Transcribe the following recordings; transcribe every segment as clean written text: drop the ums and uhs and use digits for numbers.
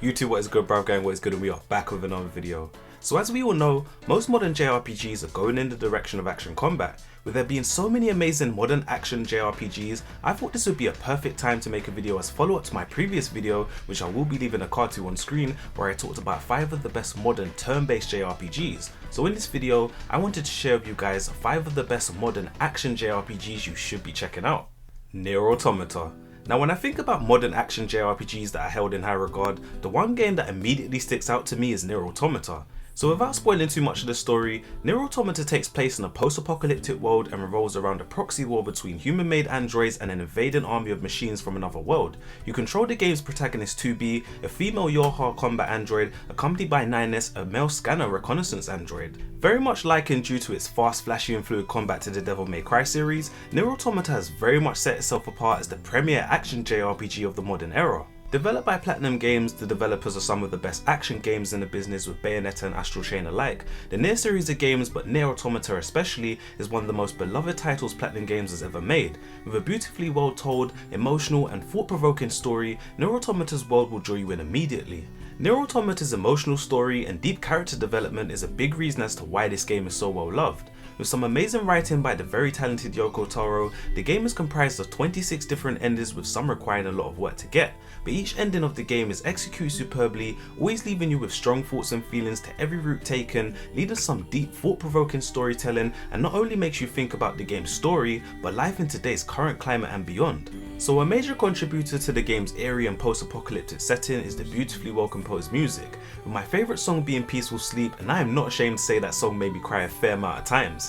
YouTube, what is good, bruv, going, what is good, and we are back with another video. So as we all know, most modern JRPGs are going in the direction of action combat. With there being so many amazing modern action JRPGs, I thought this would be a perfect time to make a video as follow-up to my previous video, which I will be leaving a card to on screen, where I talked about 5 of the best modern turn-based JRPGs. So in this video, I wanted to share with you guys 5 of the best modern action JRPGs you should be checking out. Nier Automata. Now when I think about modern action JRPGs that are held in high regard, the one game that immediately sticks out to me is Nier Automata. So without spoiling too much of the story, Nier Automata takes place in a post-apocalyptic world and revolves around a proxy war between human-made androids and an invading army of machines from another world. You control the game's protagonist 2B, a female Yorha combat android, accompanied by Nines, a male scanner reconnaissance android. Very much likened due to its fast, flashy and fluid combat to the Devil May Cry series, Nier Automata has very much set itself apart as the premier action JRPG of the modern era. Developed by Platinum Games, the developers of some of the best action games in the business with Bayonetta and Astral Chain alike, the Nier series of games, but Nier Automata especially, is one of the most beloved titles Platinum Games has ever made. With a beautifully well told, emotional and thought-provoking story, Nier Automata's world will draw you in immediately. Nier Automata's emotional story and deep character development is a big reason as to why this game is so well loved. With some amazing writing by the very talented Yoko Taro, the game is comprised of 26 different endings, with some requiring a lot of work to get, but each ending of the game is executed superbly, always leaving you with strong thoughts and feelings to every route taken, leading to some deep thought-provoking storytelling, and not only makes you think about the game's story, but life in today's current climate and beyond. So a major contributor to the game's eerie and post-apocalyptic setting is the beautifully well composed music, with my favourite song being Peaceful Sleep, and I am not ashamed to say that song made me cry a fair amount of times.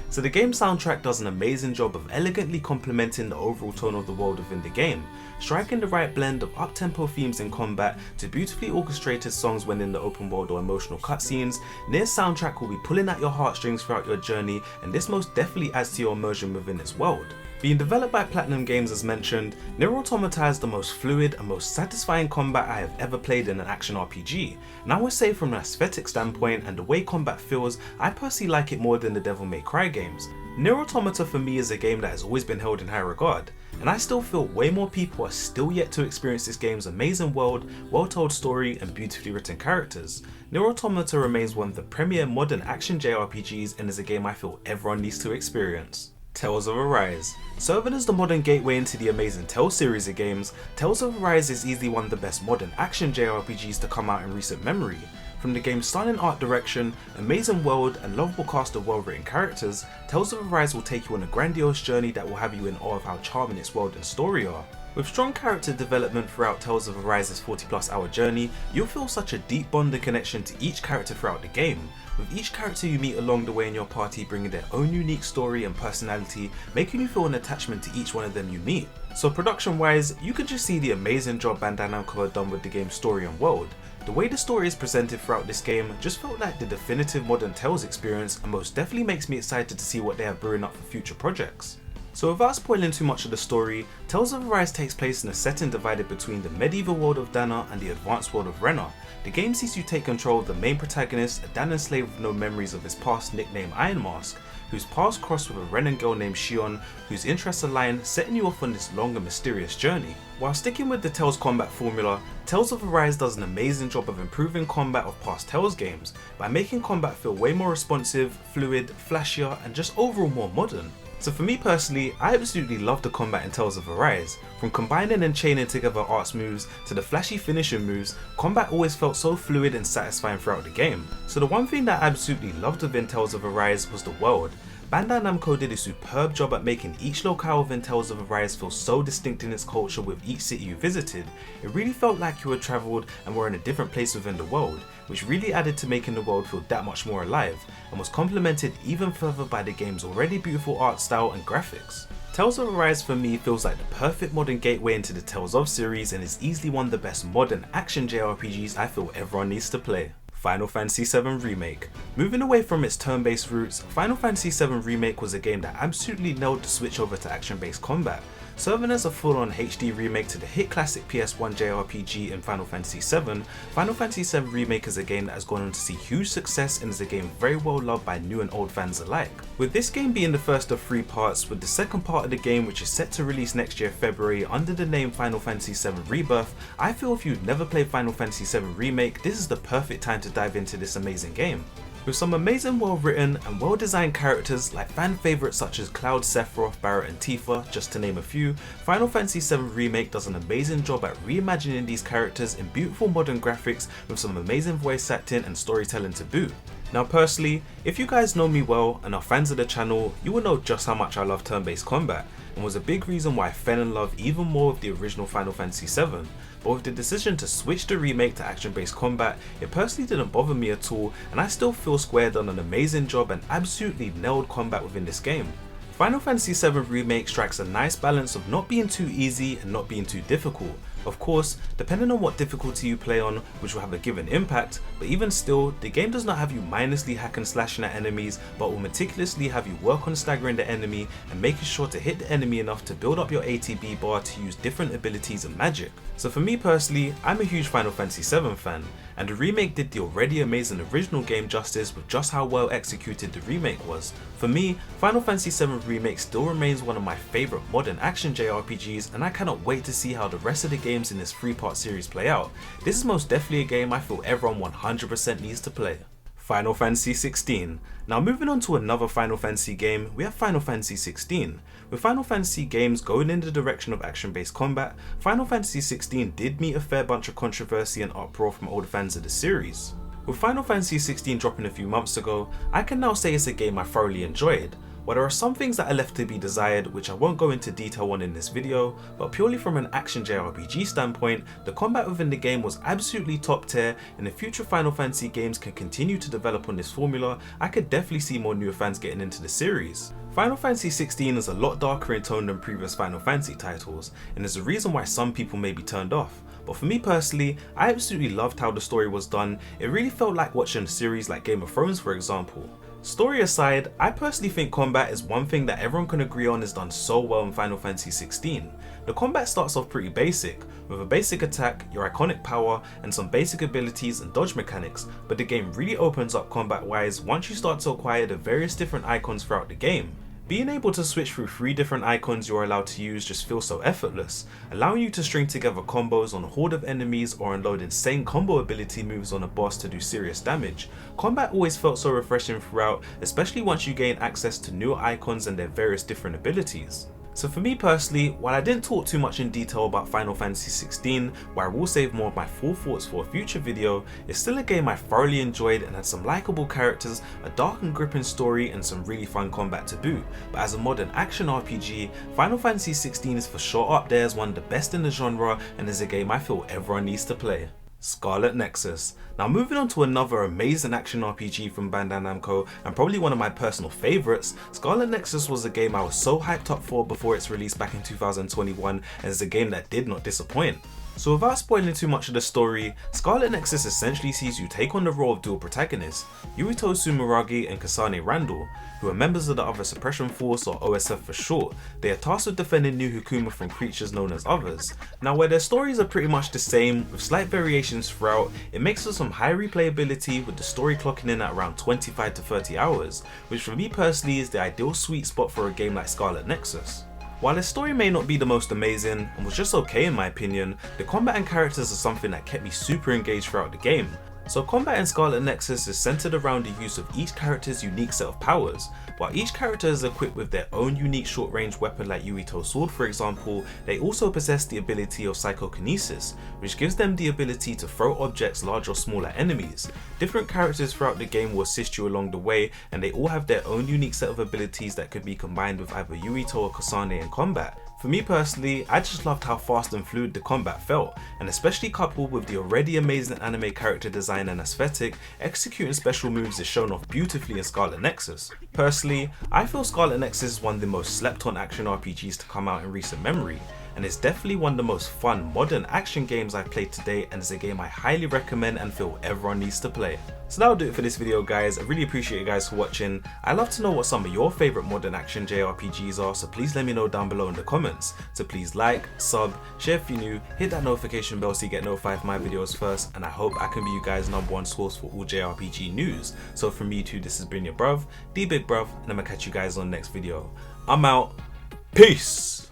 So the game soundtrack does an amazing job of elegantly complementing the overall tone of the world within the game, striking the right blend of up-tempo themes in combat to beautifully orchestrated songs when in the open world or emotional cutscenes. Nier's soundtrack will be pulling at your heartstrings throughout your journey, and this most definitely adds to your immersion within its world. Being developed by Platinum Games as mentioned, Nier Automata has the most fluid and most satisfying combat I have ever played in an action RPG, and I would say from an aesthetic standpoint and the way combat feels, I personally like it more than the Devil May Cry games. Nier Automata for me is a game that has always been held in high regard, and I still feel way more people are still yet to experience this game's amazing world, well-told story and beautifully written characters. Nier Automata remains one of the premier modern action JRPGs and is a game I feel everyone needs to experience. Tales of Arise. Serving as the modern gateway into the amazing Tales series of games, Tales of Arise is easily one of the best modern action JRPGs to come out in recent memory. From the game's stunning art direction, amazing world and lovable cast of well-written characters, Tales of Arise will take you on a grandiose journey that will have you in awe of how charming its world and story are. With strong character development throughout Tales of Arise's 40+ hour journey, you'll feel such a deep bonding connection to each character throughout the game, with each character you meet along the way in your party bringing their own unique story and personality, making you feel an attachment to each one of them you meet. So production wise, you could just see the amazing job Bandai Namco had done with the game's story and world. The way the story is presented throughout this game just felt like the definitive modern Tales experience, and most definitely makes me excited to see what they have brewing up for future projects. So without spoiling too much of the story, Tales of Arise takes place in a setting divided between the medieval world of Dana and the advanced world of Renna. The game sees you take control of the main protagonist, a Danan slave with no memories of his past nicknamed Iron Mask, whose paths cross with a Renan girl named Shion, whose interests align, setting you off on this long and mysterious journey. While sticking with the Tales combat formula, Tales of Arise does an amazing job of improving combat of past Tales games, by making combat feel way more responsive, fluid, flashier and just overall more modern. So for me personally, I absolutely love the combat in Tales of Arise. From combining and chaining together arts moves to the flashy finishing moves, combat always felt so fluid and satisfying throughout the game. So the one thing that I absolutely loved within Tales of Arise was the world. Bandai Namco did a superb job at making each locale within Tales of Arise feel so distinct in its culture with each city you visited. It really felt like you had travelled and were in a different place within the world, which really added to making the world feel that much more alive, and was complemented even further by the game's already beautiful art style and graphics. Tales of Arise for me feels like the perfect modern gateway into the Tales of series and is easily one of the best modern action JRPGs I feel everyone needs to play. Final Fantasy VII Remake. Moving away from its turn-based roots, Final Fantasy VII Remake was a game that absolutely nailed the switch over to action-based combat. Serving as a full-on HD remake to the hit classic PS1 JRPG in Final Fantasy VII, Final Fantasy VII Remake is a game that has gone on to see huge success and is a game very well loved by new and old fans alike. With this game being the first of 3 parts, with the second part of the game which is set to release next year February under the name Final Fantasy VII Rebirth, I feel if you've never played Final Fantasy VII Remake, this is the perfect time to dive into this amazing game. With some amazing well written and well designed characters like fan favourites such as Cloud, Sephiroth, Barret and Tifa, just to name a few, Final Fantasy VII Remake does an amazing job at reimagining these characters in beautiful modern graphics with some amazing voice acting and storytelling to boot. Now personally, if you guys know me well and are fans of the channel, you will know just how much I love turn-based combat, and was a big reason why I fell in love even more with the original Final Fantasy VII. But with the decision to switch the remake to action-based combat, it personally didn't bother me at all, and I still feel Square done an amazing job and absolutely nailed combat within this game. Final Fantasy VII Remake strikes a nice balance of not being too easy and not being too difficult. Of course, depending on what difficulty you play on, which will have a given impact, but even still, the game does not have you mindlessly hack and slashing at enemies, but will meticulously have you work on staggering the enemy and making sure to hit the enemy enough to build up your ATB bar to use different abilities and magic. So for me personally, I'm a huge Final Fantasy VII fan, and the remake did the already amazing original game justice with just how well executed the remake was. For me, Final Fantasy VII Remake still remains one of my favourite modern action JRPGs, and I cannot wait to see how the rest of the games in this 3-part series play out. This is most definitely a game I feel everyone 100% needs to play. Final Fantasy XVI. Now moving on to another Final Fantasy game, we have Final Fantasy XVI. With Final Fantasy games going in the direction of action-based combat, Final Fantasy XVI did meet a fair bunch of controversy and uproar from older fans of the series. With Final Fantasy XVI dropping a few months ago, I can now say it's a game I thoroughly enjoyed. While there are some things that are left to be desired, which I won't go into detail on in this video, but purely from an action JRPG standpoint, the combat within the game was absolutely top tier, and if future Final Fantasy games can continue to develop on this formula, I could definitely see more newer fans getting into the series. Final Fantasy XVI is a lot darker in tone than previous Final Fantasy titles, and there's a reason why some people may be turned off. But for me personally, I absolutely loved how the story was done. It really felt like watching a series like Game of Thrones, for example. Story aside, I personally think combat is one thing that everyone can agree on is done so well in Final Fantasy XVI. The combat starts off pretty basic, with a basic attack, your iconic power, and some basic abilities and dodge mechanics, but the game really opens up combat wise once you start to acquire the various different icons throughout the game. Being able to switch through 3 different icons you are allowed to use just feels so effortless, allowing you to string together combos on a horde of enemies or unload insane combo ability moves on a boss to do serious damage. Combat always felt so refreshing throughout, especially once you gain access to newer icons and their various different abilities. So for me personally, while I didn't talk too much in detail about Final Fantasy XVI, where I will save more of my full thoughts for a future video, it's still a game I thoroughly enjoyed and had some likeable characters, a dark and gripping story and some really fun combat to boot. But as a modern action RPG, Final Fantasy XVI is for sure up there as one of the best in the genre and is a game I feel everyone needs to play. Scarlet Nexus. Now moving on to another amazing action RPG from Bandai Namco and probably one of my personal favourites, Scarlet Nexus was a game I was so hyped up for before its release back in 2021 and is a game that did not disappoint. So without spoiling too much of the story, Scarlet Nexus essentially sees you take on the role of dual protagonists, Yuito Sumeragi and Kasane Randall, who are members of the Other Suppression Force, or OSF for short. They are tasked with defending New Hikuma from creatures known as Others. Now where their stories are pretty much the same, with slight variations throughout, it makes for some high replayability with the story clocking in at around 25 to 30 hours, which for me personally is the ideal sweet spot for a game like Scarlet Nexus. While the story may not be the most amazing, and was just okay in my opinion, the combat and characters are something that kept me super engaged throughout the game. So combat in Scarlet Nexus is centered around the use of each character's unique set of powers. While each character is equipped with their own unique short range weapon like Yuito's sword for example, they also possess the ability of psychokinesis, which gives them the ability to throw objects large or small at enemies. Different characters throughout the game will assist you along the way, and they all have their own unique set of abilities that could be combined with either Yuito or Kasane in combat. For me personally, I just loved how fast and fluid the combat felt, and especially coupled with the already amazing anime character design and aesthetic, executing special moves is shown off beautifully in Scarlet Nexus. Personally, I feel Scarlet Nexus is one of the most slept on action RPGs to come out in recent memory, and it's definitely one of the most fun modern action games I've played to date, and it's a game I highly recommend and feel everyone needs to play. So that'll do it for this video, guys. I really appreciate you guys for watching. I'd love to know what some of your favourite modern action JRPGs are, so please let me know down below in the comments. So please like, sub, share if you're new, hit that notification bell so you get notified of my videos first, and I hope I can be you guys' #1 source for all JRPG news. So from me too, this has been your bruv, D Big Bruv, and I'm gonna catch you guys on the next video. I'm out. Peace!